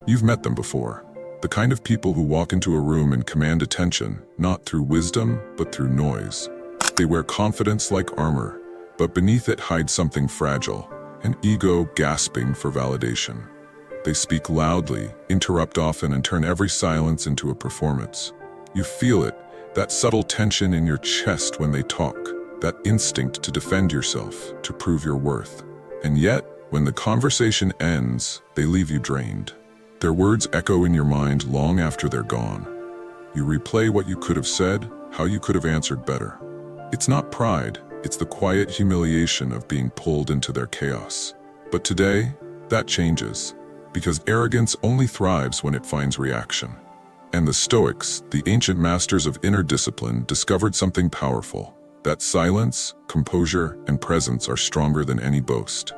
You've met them before. The kind of people who walk into a room and command attention, not through wisdom, but through noise. They wear confidence like armor, but beneath it hides something fragile, an ego gasping for validation. They speak loudly, interrupt often, and turn every silence into a performance. You feel it, that subtle tension in your chest when they talk, that instinct to defend yourself, to prove your worth. And yet, when the conversation ends, they leave you drained. Their words echo in your mind long after they're gone. You replay what you could have said, how you could have answered better. It's not pride, it's the quiet humiliation of being pulled into their chaos. But today, that changes, because arrogance only thrives when it finds reaction. And the Stoics, the ancient masters of inner discipline, discovered something powerful, that silence, composure, and presence are stronger than any boast.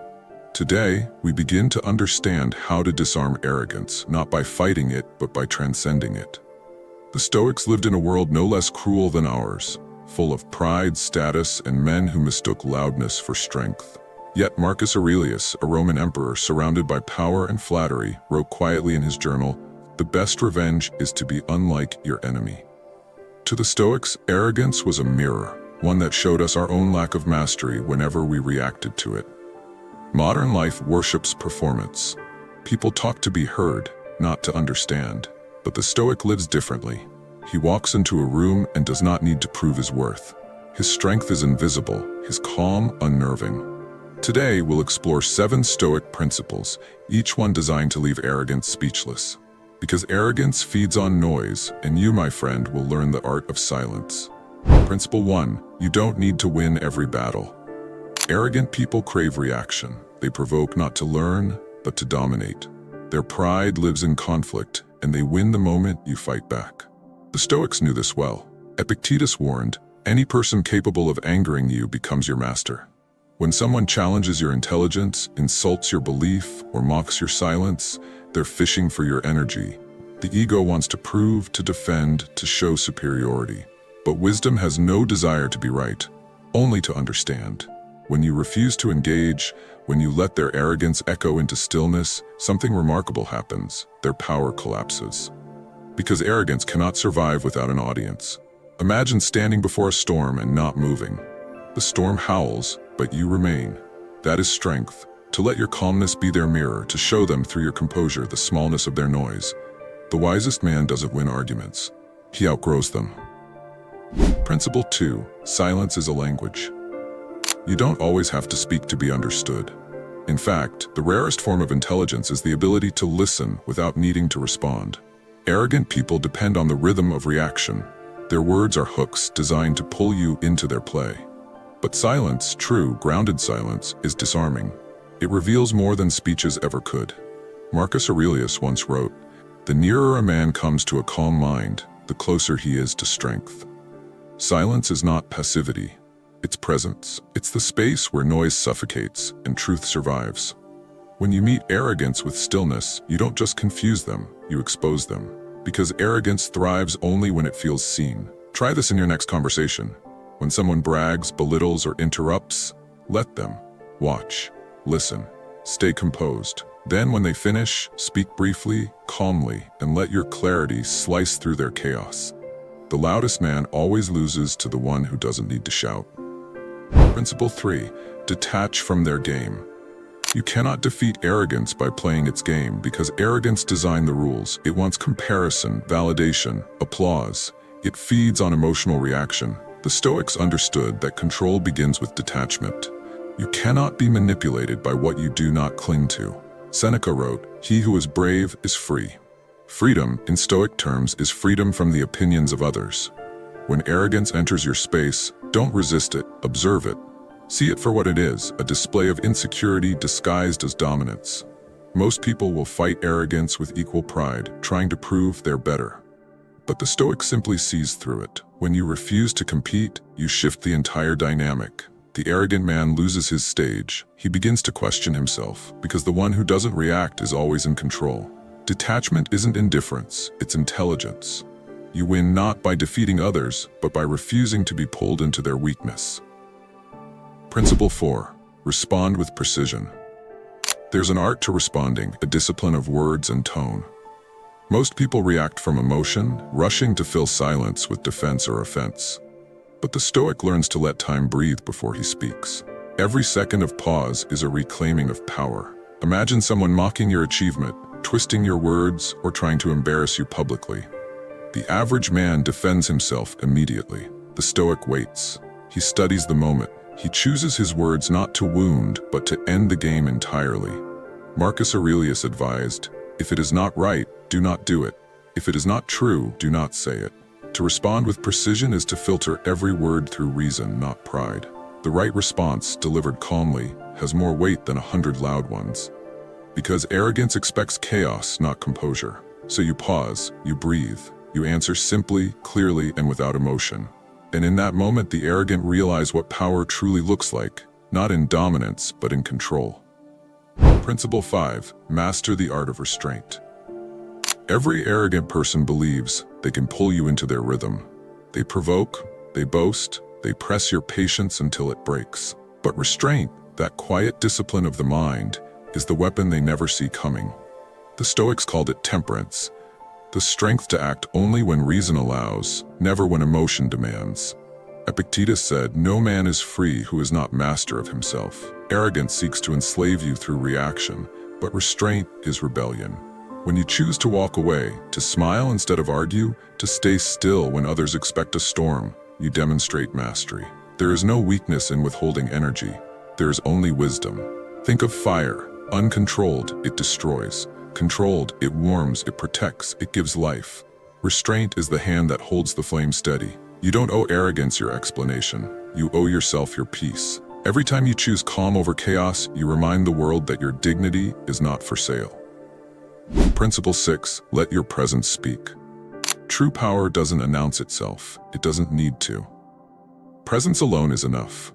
Today, we begin to understand how to disarm arrogance, not by fighting it, but by transcending it. The Stoics lived in a world no less cruel than ours, full of pride, status, and men who mistook loudness for strength. Yet Marcus Aurelius, a Roman emperor surrounded by power and flattery, wrote quietly in his journal, "The best revenge is to be unlike your enemy." To the Stoics, arrogance was a mirror, one that showed us our own lack of mastery whenever we reacted to it. Modern life worships performance. People talk to be heard, not to understand. But the Stoic lives differently. He walks into a room and does not need to prove his worth. His strength is invisible, his calm unnerving. Today, we'll explore 7 Stoic principles, each one designed to leave arrogance speechless. Because arrogance feeds on noise, and you, my friend, will learn the art of silence. Principle 1. You don't need to win every battle. Arrogant people crave reaction. They provoke not to learn, but to dominate. Their pride lives in conflict, and they win the moment you fight back. The Stoics knew this well. Epictetus warned, "Any person capable of angering you becomes your master." When someone challenges your intelligence, insults your belief, or mocks your silence, they're fishing for your energy. The ego wants to prove, to defend, to show superiority. But wisdom has no desire to be right, only to understand. When you refuse to engage, when you let their arrogance echo into stillness, something remarkable happens. Their power collapses. Because arrogance cannot survive without an audience. Imagine standing before a storm and not moving. The storm howls, but you remain. That is strength. To let your calmness be their mirror, to show them through your composure the smallness of their noise. The wisest man doesn't win arguments. He outgrows them. Principle 2. Silence is a language. You don't always have to speak to be understood. In fact, the rarest form of intelligence is the ability to listen without needing to respond. Arrogant people depend on the rhythm of reaction. Their words are hooks designed to pull you into their play. But silence, true, grounded silence, is disarming. It reveals more than speeches ever could. Marcus Aurelius once wrote, "The nearer a man comes to a calm mind, the closer he is to strength." Silence is not passivity. It's presence. It's the space where noise suffocates and truth survives. When you meet arrogance with stillness, you don't just confuse them, you expose them. Because arrogance thrives only when it feels seen. Try this in your next conversation. When someone brags, belittles, or interrupts, let them. Watch. Listen. Stay composed. Then when they finish, speak briefly, calmly, and let your clarity slice through their chaos. The loudest man always loses to the one who doesn't need to shout. Principle 3. Detach from their game. You cannot defeat arrogance by playing its game because arrogance designed the rules. It wants comparison, validation, applause. It feeds on emotional reaction. The Stoics understood that control begins with detachment. You cannot be manipulated by what you do not cling to. Seneca wrote, "He who is brave is free." Freedom, in Stoic terms, is freedom from the opinions of others. When arrogance enters your space, don't resist it, observe it. See it for what it is, a display of insecurity disguised as dominance. Most people will fight arrogance with equal pride, trying to prove they're better. But the Stoic simply sees through it. When you refuse to compete, you shift the entire dynamic. The arrogant man loses his stage. He begins to question himself, because the one who doesn't react is always in control. Detachment isn't indifference, it's intelligence. You win not by defeating others, but by refusing to be pulled into their weakness. Principle 4. Respond with precision. There's an art to responding, a discipline of words and tone. Most people react from emotion, rushing to fill silence with defense or offense. But the Stoic learns to let time breathe before he speaks. Every second of pause is a reclaiming of power. Imagine someone mocking your achievement, twisting your words, or trying to embarrass you publicly. The average man defends himself immediately. The Stoic waits. He studies the moment. He chooses his words not to wound, but to end the game entirely. Marcus Aurelius advised, "If it is not right, do not do it. If it is not true, do not say it." To respond with precision is to filter every word through reason, not pride. The right response, delivered calmly, has more weight than 100 loud ones. Because arrogance expects chaos, not composure. So you pause, you breathe, you answer simply, clearly, and without emotion. And in that moment, the arrogant realize what power truly looks like, not in dominance, but in control. Principle 5. Master the art of restraint. Every arrogant person believes they can pull you into their rhythm. They provoke, they boast, they press your patience until it breaks. But restraint, that quiet discipline of the mind, is the weapon they never see coming. The Stoics called it temperance, the strength to act only when reason allows, never when emotion demands. Epictetus said, "No man is free who is not master of himself." Arrogance seeks to enslave you through reaction, but restraint is rebellion. When you choose to walk away, to smile instead of argue, to stay still when others expect a storm, you demonstrate mastery. There is no weakness in withholding energy. There is only wisdom. Think of fire. Uncontrolled, it destroys. Controlled, it warms, it protects, it gives life. Restraint is the hand that holds the flame steady. You don't owe arrogance your explanation. You owe yourself your peace. Every time you choose calm over chaos, you remind the world that your dignity is not for sale. Principle 6. Let your presence speak. True power doesn't announce itself. It doesn't need to. Presence alone is enough.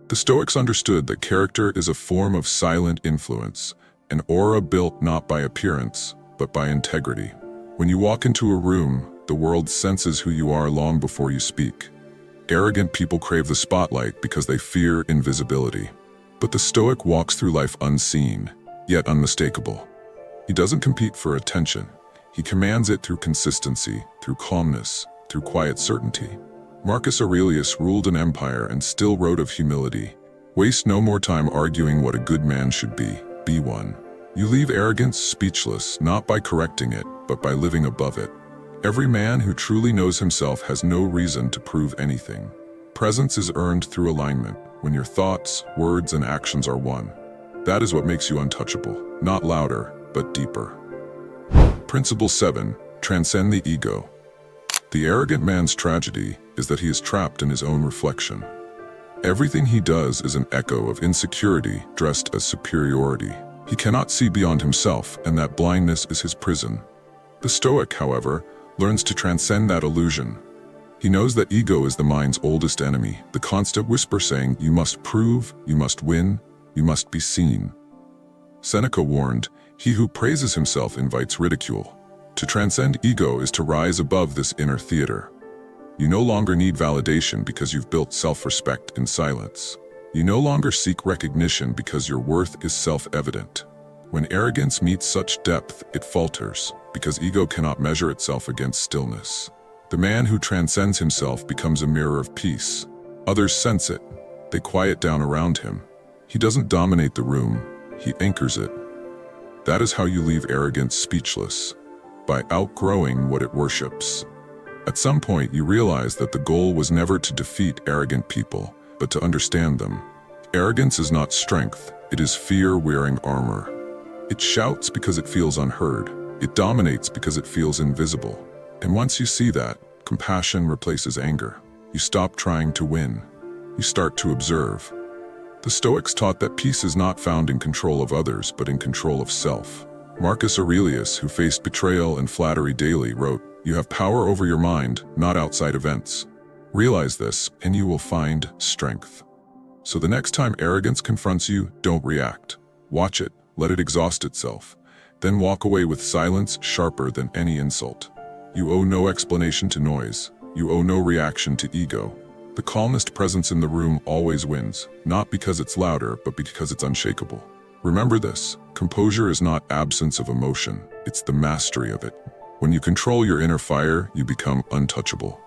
The Stoics understood that character is a form of silent influence, an aura built not by appearance, but by integrity. When you walk into a room, the world senses who you are long before you speak. Arrogant people crave the spotlight because they fear invisibility. But the Stoic walks through life unseen, yet unmistakable. He doesn't compete for attention. He commands it through consistency, through calmness, through quiet certainty. Marcus Aurelius ruled an empire and still wrote of humility. Waste no more time arguing what a good man should be one. You leave arrogance speechless, not by correcting it, but by living above it. Every man who truly knows himself has no reason to prove anything. Presence is earned through alignment, when your thoughts, words, and actions are one. That is what makes you untouchable, not louder, but deeper. Principle 7. Transcend the ego. The arrogant man's tragedy is that he is trapped in his own reflection. Everything he does is an echo of insecurity dressed as superiority. He cannot see beyond himself, and that blindness is his prison. The Stoic, however, learns to transcend that illusion. He knows that ego is the mind's oldest enemy, the constant whisper saying, "You must prove, you must win, you must be seen." Seneca warned, "He who praises himself invites ridicule." To transcend ego is to rise above this inner theater. You no longer need validation because you've built self-respect in silence. You no longer seek recognition because your worth is self-evident. When arrogance meets such depth, it falters, because ego cannot measure itself against stillness. The man who transcends himself becomes a mirror of peace. Others sense it. They quiet down around him. He doesn't dominate the room, he anchors it. That is how you leave arrogance speechless, by outgrowing what it worships. At some point, you realize that the goal was never to defeat arrogant people, but to understand them. Arrogance is not strength, it is fear wearing armor. It shouts because it feels unheard. It dominates because it feels invisible. And once you see that, compassion replaces anger. You stop trying to win. You start to observe. The Stoics taught that peace is not found in control of others, but in control of self. Marcus Aurelius, who faced betrayal and flattery daily, wrote, "You have power over your mind, not outside events. Realize this, and you will find strength." So the next time arrogance confronts you, don't react. Watch it, let it exhaust itself. Then walk away with silence sharper than any insult. You owe no explanation to noise. You owe no reaction to ego. The calmest presence in the room always wins, not because it's louder, but because it's unshakable. Remember this, composure is not absence of emotion, it's the mastery of it. When you control your inner fire, you become untouchable.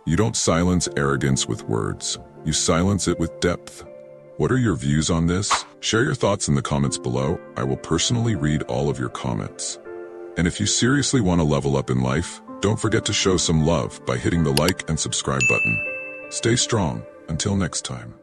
You don't silence arrogance with words. You silence it with depth. What are your views on this? Share your thoughts in the comments below. I will personally read all of your comments. And if you seriously want to level up in life, don't forget to show some love by hitting the like and subscribe button. Stay strong. Until next time.